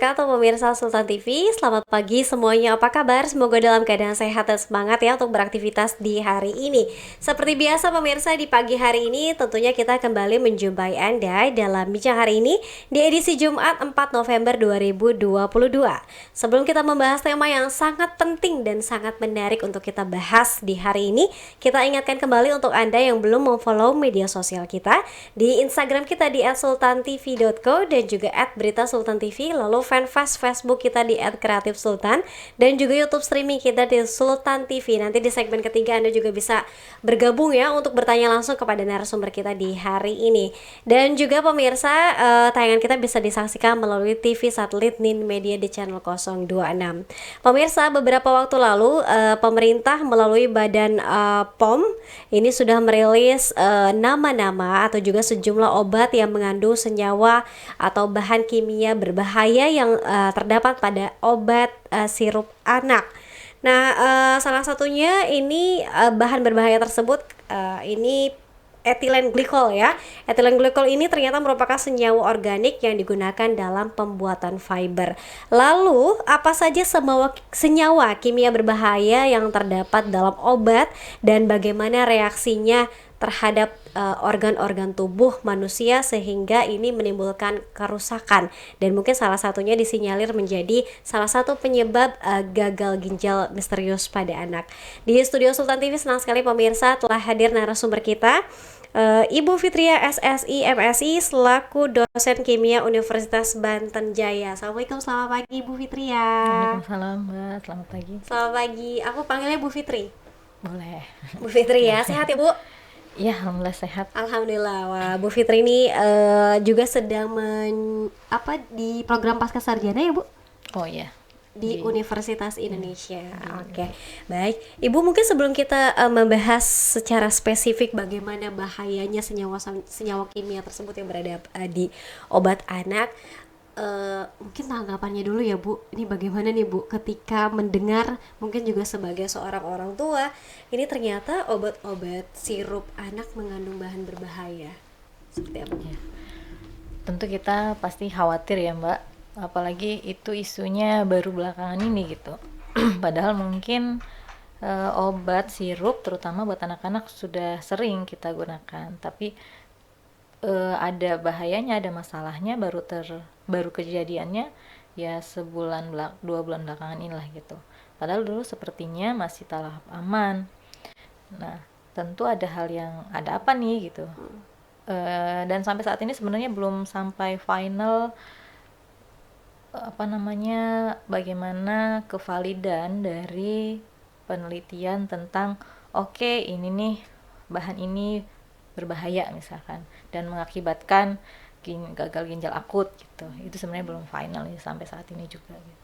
Kata pemirsa Sultan TV, selamat pagi semuanya. Apa kabar? Semoga dalam keadaan sehat dan semangat ya untuk beraktivitas di hari ini. Seperti biasa pemirsa, di pagi hari ini tentunya kita kembali menjumpai Anda dalam bincang hari ini di edisi Jumat 4 November 2022. Sebelum kita membahas tema yang sangat penting dan sangat menarik untuk kita bahas di hari ini, kita ingatkan kembali untuk Anda yang belum memfollow media sosial kita di Instagram kita di @sultantv.co dan juga @beritasultantv, lalu fanpage Facebook kita di @kreatifsultan dan juga YouTube streaming kita di Sultan TV. Nanti di segmen ketiga Anda juga bisa bergabung ya untuk bertanya langsung kepada narasumber kita di hari ini. Dan juga pemirsa, tayangan kita bisa disaksikan melalui TV satelit Nin Media di channel 026. Pemirsa, beberapa waktu lalu pemerintah melalui Badan POM ini sudah merilis nama-nama atau juga sejumlah obat yang mengandung senyawa atau bahan kimia berbahaya yang terdapat pada obat sirup anak. Nah, salah satunya ini bahan berbahaya tersebut ini etilen glikol ya. Etilen glikol ini ternyata merupakan senyawa organik yang digunakan dalam pembuatan fiber. Lalu, apa saja senyawa kimia berbahaya yang terdapat dalam obat dan bagaimana reaksinya terhadap organ-organ tubuh manusia sehingga ini menimbulkan kerusakan, dan mungkin salah satunya disinyalir menjadi salah satu penyebab gagal ginjal misterius pada anak. Di studio Sultan TV senang sekali pemirsa telah hadir narasumber kita, Ibu Fitria SSI MSI selaku dosen kimia Universitas Banten Jaya. Assalamualaikum, selamat pagi Ibu Fitria. Waalaikumsalam, Mbak. Selamat pagi. Selamat pagi, aku panggilnya Bu Fitri. Boleh. Bu Fitri ya, sehat ya Bu? Iya, alhamdulillah sehat. Alhamdulillah. Wah, Bu Fitri ini juga sedang di program pasca sarjana ya Bu Oh iya. di Di Universitas Indonesia. di Oke, baik. Ibu, mungkin sebelum kita membahas secara spesifik bagaimana bahayanya senyawa senyawa kimia tersebut yang berada di obat anak, mungkin tanggapannya dulu ya Bu. Ini bagaimana nih Bu ketika mendengar, mungkin juga sebagai seorang orang tua, ini ternyata obat-obat sirup anak mengandung bahan berbahaya. Seperti apa? ya. Tentu kita pasti khawatir ya, Mbak. Apalagi itu isunya baru belakangan ini gitu. Padahal mungkin obat sirup terutama buat anak-anak sudah sering kita gunakan, tapi ada bahayanya, ada masalahnya baru kejadiannya ya sebulan 2 bulan belakangan inilah gitu. Padahal dulu sepertinya masih tahap aman. Nah, tentu ada hal yang ada apa nih gitu. Dan sampai saat ini sebenarnya belum sampai final apa namanya bagaimana kevalidan dari penelitian tentang oke, ini nih bahan ini berbahaya misalkan dan mengakibatkan gagal ginjal akut gitu. Itu sebenarnya belum final ya sampai saat ini juga gitu.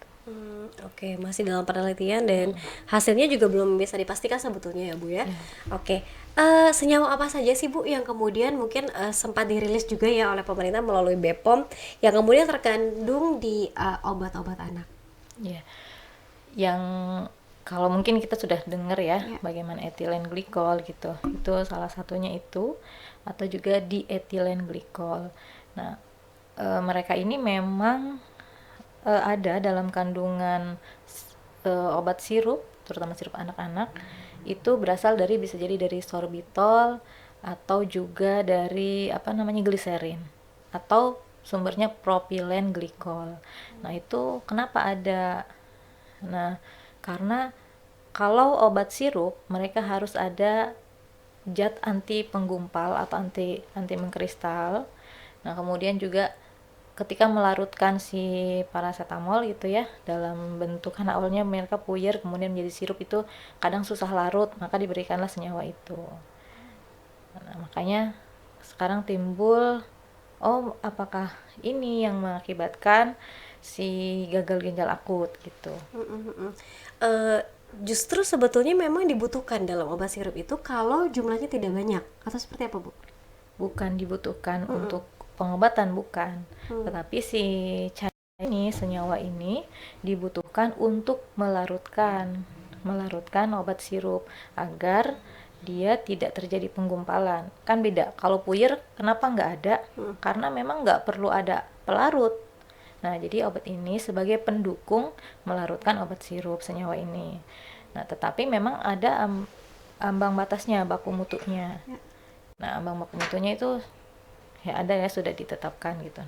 Oke, masih dalam penelitian dan hasilnya juga belum bisa dipastikan sebetulnya ya Bu ya. Ya. Oke, senyawa apa saja sih Bu yang kemudian mungkin sempat dirilis juga ya oleh pemerintah melalui BPOM yang kemudian terkandung di obat-obat anak? Ya. Yang kalau mungkin kita sudah dengar ya Ya. bagaimana etilen glikol gitu. Itu salah satunya itu atau juga dietilen glikol. Nah, mereka ini memang ada dalam kandungan obat sirup, terutama sirup anak-anak, itu berasal dari bisa jadi dari sorbitol atau juga dari apa namanya gliserin atau sumbernya propilen glikol. Nah, itu kenapa ada? Nah, karena kalau obat sirup mereka harus ada zat anti penggumpal atau anti mengkristal. Nah, kemudian juga ketika melarutkan si paracetamol gitu ya dalam bentuk, karena awalnya mereka puyer kemudian menjadi sirup, itu kadang susah larut, maka diberikanlah senyawa itu. Nah, makanya sekarang timbul, oh apakah ini yang mengakibatkan si gagal ginjal akut gitu. Eh, Justru sebetulnya memang dibutuhkan dalam obat sirup itu kalau jumlahnya tidak banyak atau seperti apa Bu? Bukan dibutuhkan untuk pengobatan, bukan, tetapi si ini senyawa ini dibutuhkan untuk melarutkan obat sirup agar dia tidak terjadi penggumpalan. Kan beda kalau puyer, kenapa nggak ada? Karena memang nggak perlu ada pelarut, Nah, jadi obat ini sebagai pendukung melarutkan obat sirup senyawa ini. Nah, tetapi memang ada ambang batasnya, baku mutunya. Ya. Nah, ambang baku mutunya itu ya ada ya, sudah ditetapkan gitu.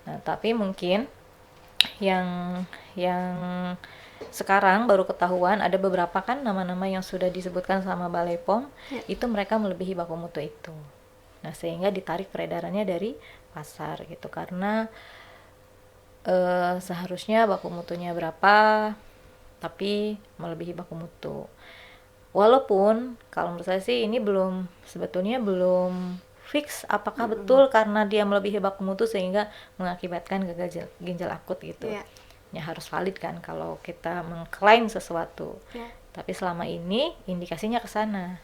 Nah, tapi mungkin yang yang sekarang baru ketahuan ada beberapa kan nama-nama yang sudah disebutkan sama Balai POM, Ya. itu mereka melebihi baku mutu itu. Nah, sehingga ditarik peredarannya dari pasar gitu, karena seharusnya baku mutunya berapa tapi melebihi baku mutu. Walaupun kalau menurut saya sih ini sebetulnya belum fix apakah betul karena dia melebihi baku mutu sehingga mengakibatkan gagal ginjal akut gitu. Ya. Ya harus valid kan kalau kita mengklaim sesuatu. Ya. Tapi selama ini indikasinya ke sana.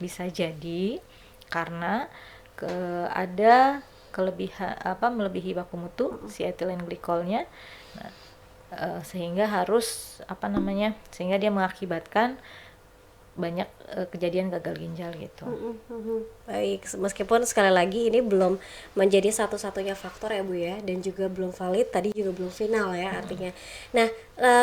Bisa jadi karena ada kelebihan melebihi baku mutu si etilen glikolnya. Nah, sehingga sehingga dia mengakibatkan banyak kejadian gagal ginjal gitu. Baik, meskipun sekali lagi ini belum menjadi satu-satunya faktor ya Bu ya, dan juga belum valid, tadi juga belum final ya artinya. Nah,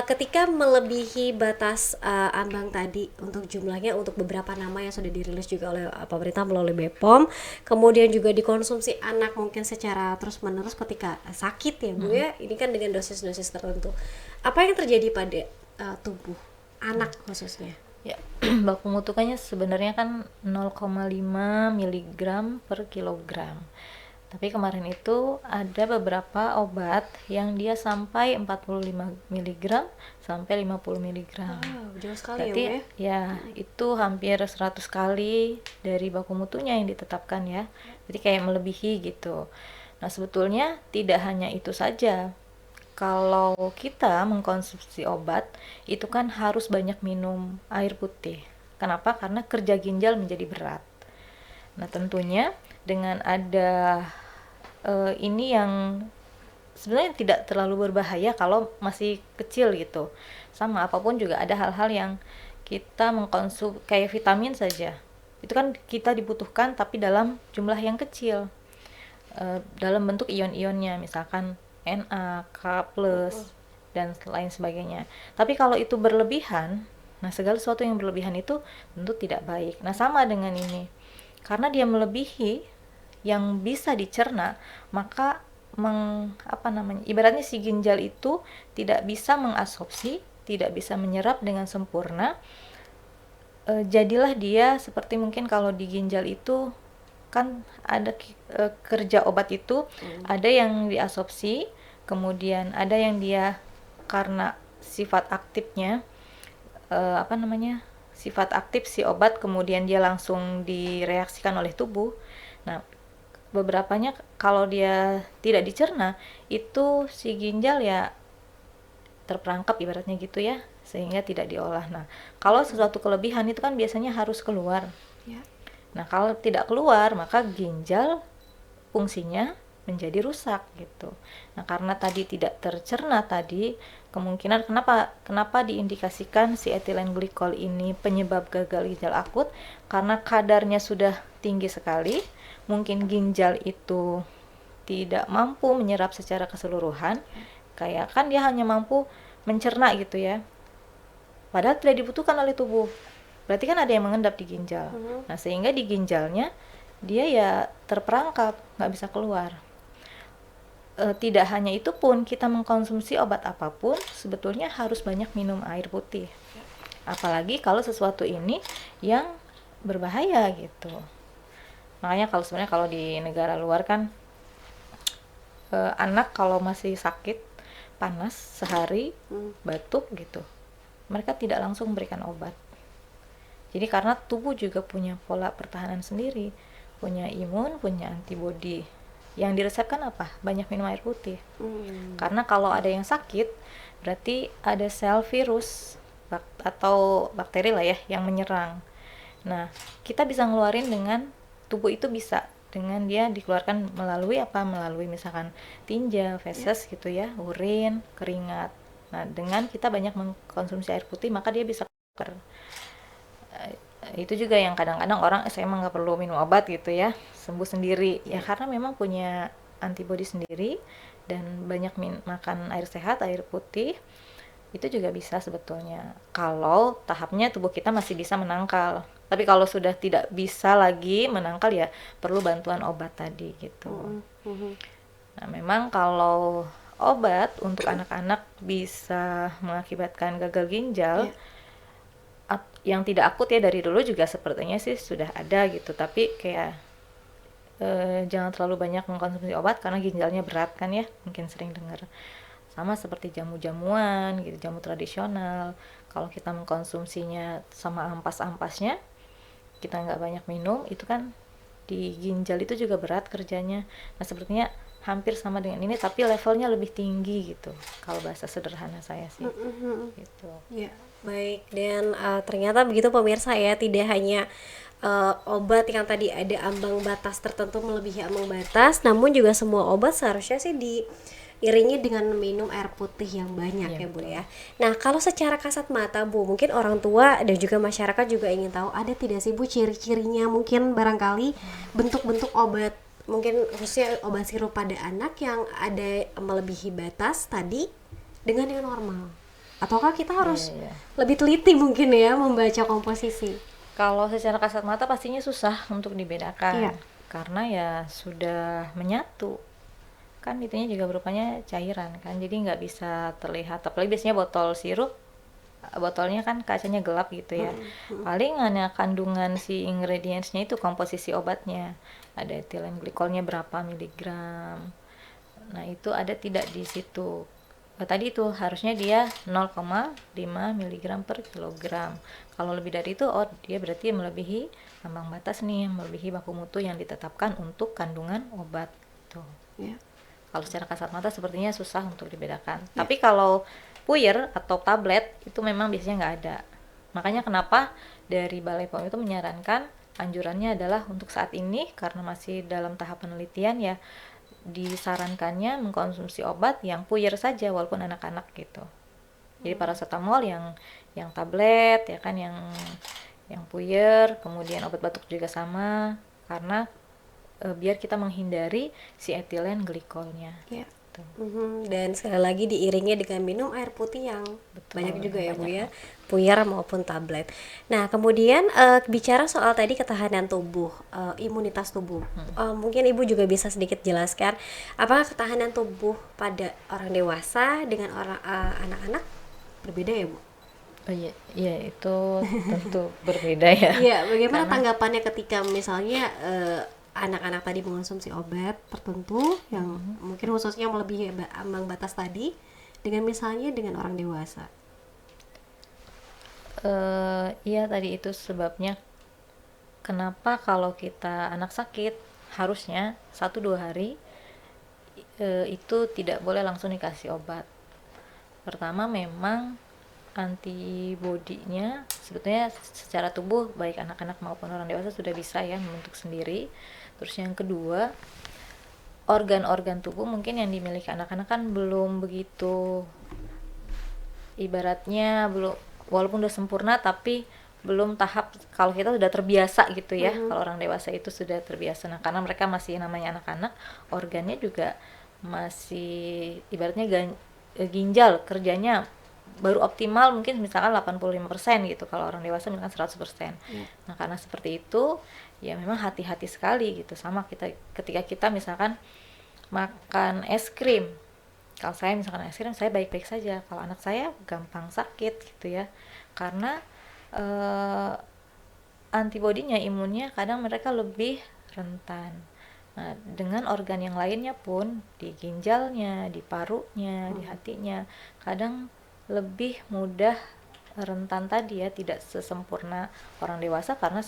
ketika melebihi batas ambang tadi untuk jumlahnya, untuk beberapa nama yang sudah dirilis juga oleh pemerintah melalui BPOM, kemudian juga dikonsumsi anak mungkin secara terus-menerus ketika sakit ya Bu ya, ini kan dengan dosis-dosis tertentu. Apa yang terjadi pada tubuh anak khususnya? Ya, baku mutukannya sebenarnya kan 0,5 mg per kilogram. Tapi kemarin itu ada beberapa obat yang dia sampai 45 mg sampai 50 mg. Wow, jauh sekali Berarti ya Bu ya? itu hampir 100 kali dari baku mutunya yang ditetapkan ya. Jadi kayak melebihi gitu. Nah, sebetulnya tidak hanya itu saja. Kalau kita mengkonsumsi obat, itu kan harus banyak minum air putih. Kenapa? Karena kerja ginjal menjadi berat. Nah, tentunya dengan ada ini yang sebenarnya tidak terlalu berbahaya kalau masih kecil gitu. Sama apapun juga ada hal-hal yang kita mengkonsumsi kayak vitamin saja. Itu kan kita dibutuhkan tapi dalam jumlah yang kecil. Dalam bentuk ion-ionnya, misalkan Na, K+, dan lain sebagainya. Tapi kalau itu berlebihan, nah segala sesuatu yang berlebihan itu tentu tidak baik. Nah, sama dengan ini. Karena dia melebihi yang bisa dicerna, maka ibaratnya si ginjal itu tidak bisa mengabsorpsi, tidak bisa menyerap dengan sempurna. Jadilah dia seperti mungkin kalau di ginjal itu kan ada kerja obat itu, ada yang diabsorpsi, kemudian ada yang dia karena sifat aktifnya sifat aktif si obat kemudian dia langsung direaksikan oleh tubuh. Nah, beberapanya kalau dia tidak dicerna itu si ginjal ya terperangkap ibaratnya gitu ya, sehingga tidak diolah. Nah, kalau sesuatu kelebihan itu kan biasanya harus keluar. Ya. Nah, kalau tidak keluar, maka ginjal fungsinya menjadi rusak gitu. Nah, karena tadi tidak tercerna tadi, kemungkinan kenapa diindikasikan si etilen glikol ini penyebab gagal ginjal akut, karena kadarnya sudah tinggi sekali, mungkin ginjal itu tidak mampu menyerap secara keseluruhan, kayak kan dia hanya mampu mencerna gitu ya. Padahal tidak dibutuhkan oleh tubuh. Berarti kan ada yang mengendap di ginjal. Nah, sehingga di ginjalnya dia ya terperangkap, nggak bisa keluar. Tidak hanya itu pun, kita mengkonsumsi obat apapun sebetulnya harus banyak minum air putih. Apalagi kalau sesuatu ini yang berbahaya gitu. Makanya sebenarnya kalau di negara luar kan anak kalau masih sakit panas sehari batuk gitu, mereka tidak langsung memberikan obat. Jadi karena tubuh juga punya pola pertahanan sendiri, punya imun, punya antibodi. Yang diresepkan apa? Banyak minum air putih. Karena kalau ada yang sakit, berarti ada sel virus atau bakteri lah ya yang menyerang. Nah, kita bisa ngeluarin dengan tubuh itu bisa dengan dia dikeluarkan melalui melalui misalkan tinja, feses gitu ya, urin, keringat. Nah, dengan kita banyak mengkonsumsi air putih, maka dia bisa keluar. Itu juga yang kadang-kadang orang saya emang nggak perlu minum obat gitu ya, sembuh sendiri ya, karena memang punya antibodi sendiri dan banyak makan air sehat, air putih, itu juga bisa sebetulnya kalau tahapnya tubuh kita masih bisa menangkal. Tapi kalau sudah tidak bisa lagi menangkal ya perlu bantuan obat tadi gitu. Nah, memang kalau obat untuk anak-anak bisa mengakibatkan gagal ginjal, yang tidak akut ya dari dulu juga sepertinya sih sudah ada gitu, tapi kayak jangan terlalu banyak mengkonsumsi obat karena ginjalnya berat kan ya, mungkin sering dengar. Sama seperti jamu-jamuan gitu, jamu tradisional, kalau kita mengkonsumsinya sama ampas-ampasnya, kita nggak banyak minum, itu kan di ginjal itu juga berat kerjanya. Nah sepertinya hampir sama dengan ini tapi levelnya lebih tinggi gitu, kalau bahasa sederhana saya sih gitu. Ya, baik. Dan ternyata begitu pemirsa ya, tidak hanya obat yang tadi ada ambang batas tertentu melebihi ambang batas, namun juga semua obat seharusnya sih diiringi dengan minum air putih yang banyak Iya, ya Bu ya. Nah, kalau secara kasat mata Bu, mungkin orang tua dan juga masyarakat juga ingin tahu ada tidak sih Bu ciri-cirinya, mungkin barangkali bentuk-bentuk obat, mungkin khususnya obat sirup pada anak yang ada melebihi batas tadi dengan yang normal. Ataukah kita harus Iya, iya. lebih teliti mungkin ya membaca komposisi? Kalau secara kasat mata pastinya susah untuk dibedakan Iya. karena ya sudah menyatu kan, itunya juga berupanya cairan kan, jadi nggak bisa terlihat. Apalagi biasanya botol sirup, botolnya kan kacanya gelap gitu ya. Paling hanya kandungan si ingredientsnya itu, komposisi obatnya, ada etilen glikolnya berapa miligram, nah itu ada tidak di situ. Tadi itu harusnya dia 0,5 miligram per kilogram. Kalau lebih dari itu, oh dia berarti melebihi ambang batas nih, melebihi baku mutu yang ditetapkan untuk kandungan obat tuh. Ya. Kalau secara kasat mata sepertinya susah untuk dibedakan. Tapi kalau puyer atau tablet itu memang biasanya nggak ada. Makanya kenapa dari Balai POM itu menyarankan, anjurannya adalah untuk saat ini karena masih dalam tahap penelitian ya, disarankannya mengkonsumsi obat yang puyer saja walaupun anak-anak gitu. Jadi paracetamol yang tablet ya kan, yang puyer, kemudian obat batuk juga sama, karena biar kita menghindari si etilen glikolnya. Ya. Tuh. Dan sekali lagi diiringi dengan minum air putih yang Betul, banyak juga ya Bu banyak. ya, puyer maupun tablet. Nah kemudian bicara soal tadi ketahanan tubuh, imunitas tubuh, mungkin Ibu juga bisa sedikit jelaskan apakah ketahanan tubuh pada orang dewasa dengan orang anak-anak berbeda ya Bu? Oh iya, iya itu tentu berbeda ya. Iya, bagaimana Karena tanggapannya ketika misalnya anak-anak tadi mengonsumsi obat tertentu yang mungkin khususnya melebihi ambang batas tadi dengan misalnya dengan orang dewasa? iya tadi itu sebabnya kenapa kalau kita anak sakit harusnya 1-2 hari itu tidak boleh langsung dikasih obat. Pertama memang antibodinya sebetulnya secara tubuh baik anak-anak maupun orang dewasa sudah bisa ya membentuk sendiri. Terus yang kedua, organ-organ tubuh mungkin yang dimiliki anak-anak kan belum begitu, ibaratnya belum, walaupun udah sempurna tapi belum tahap kalau kita sudah terbiasa gitu ya. Kalau orang dewasa itu sudah terbiasa. Nah, karena mereka masih namanya anak-anak, organnya juga masih ibaratnya ginjal kerjanya baru optimal mungkin misalkan 85% gitu, kalau orang dewasa misalkan 100%. Nah, karena seperti itu ya memang hati-hati sekali gitu. Sama kita ketika kita misalkan makan es krim, kalau saya misalkan es krim saya baik-baik saja, kalau anak saya gampang sakit gitu ya, karena antibodinya, imunnya kadang mereka lebih rentan. Nah, dengan organ yang lainnya pun, di ginjalnya, di parunya, di hatinya, kadang lebih mudah rentan tadi ya, tidak sesempurna orang dewasa karena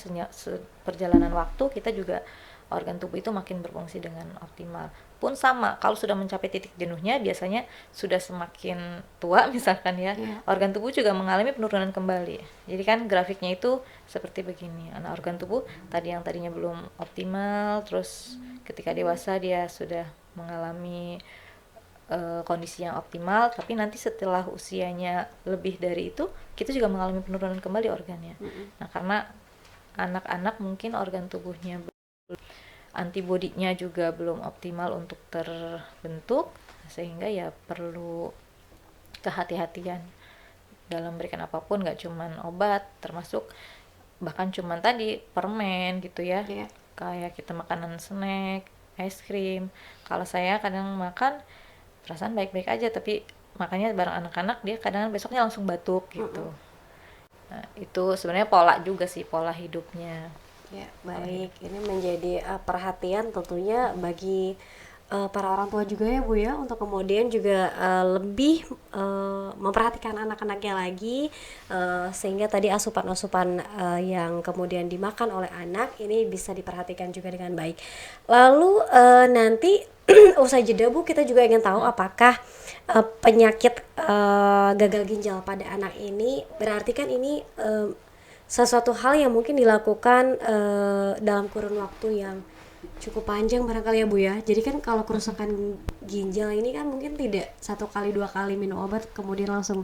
perjalanan waktu kita juga organ tubuh itu makin berfungsi dengan optimal. Pun sama, kalau sudah mencapai titik jenuhnya biasanya sudah semakin tua misalkan ya, organ tubuh juga mengalami penurunan kembali. Jadi kan grafiknya itu seperti begini. Nah, organ tubuh tadi yang tadinya belum optimal, terus ketika dewasa dia sudah mengalami kondisi yang optimal, tapi nanti setelah usianya lebih dari itu kita juga mengalami penurunan kembali organnya. Nah, karena anak-anak mungkin organ tubuhnya antibodinya juga belum optimal untuk terbentuk, sehingga ya perlu kehati-hatian dalam memberikan apapun, nggak cuman obat, termasuk bahkan cuman tadi permen gitu ya. Iya. Kayak kita makanan snack, es krim. Kalau saya kadang makan perasaan baik-baik aja, tapi makanya bareng anak-anak dia kadang besoknya langsung batuk gitu. Nah, itu sebenarnya pola juga sih, pola hidupnya. Ya, baik. Ini menjadi perhatian tentunya bagi para orang tua juga ya Bu ya, untuk kemudian juga lebih memperhatikan anak-anaknya lagi, sehingga tadi asupan-asupan yang kemudian dimakan oleh anak ini bisa diperhatikan juga dengan baik. Lalu nanti usai jeda Bu, kita juga ingin tahu apakah penyakit gagal ginjal pada anak ini berarti kan ini sesuatu hal yang mungkin dilakukan dalam kurun waktu yang cukup panjang barangkali ya Bu ya. Jadi kan kalau kerusakan ginjal ini kan mungkin tidak 1 kali 2 kali minum obat kemudian langsung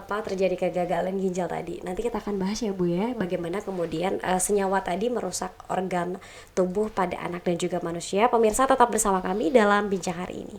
terjadi kegagalan ginjal tadi. Nanti kita akan bahas ya Bu ya, bagaimana kemudian senyawa tadi merusak organ tubuh pada anak dan juga manusia. Pemirsa tetap bersama kami dalam Bincang Hari Ini.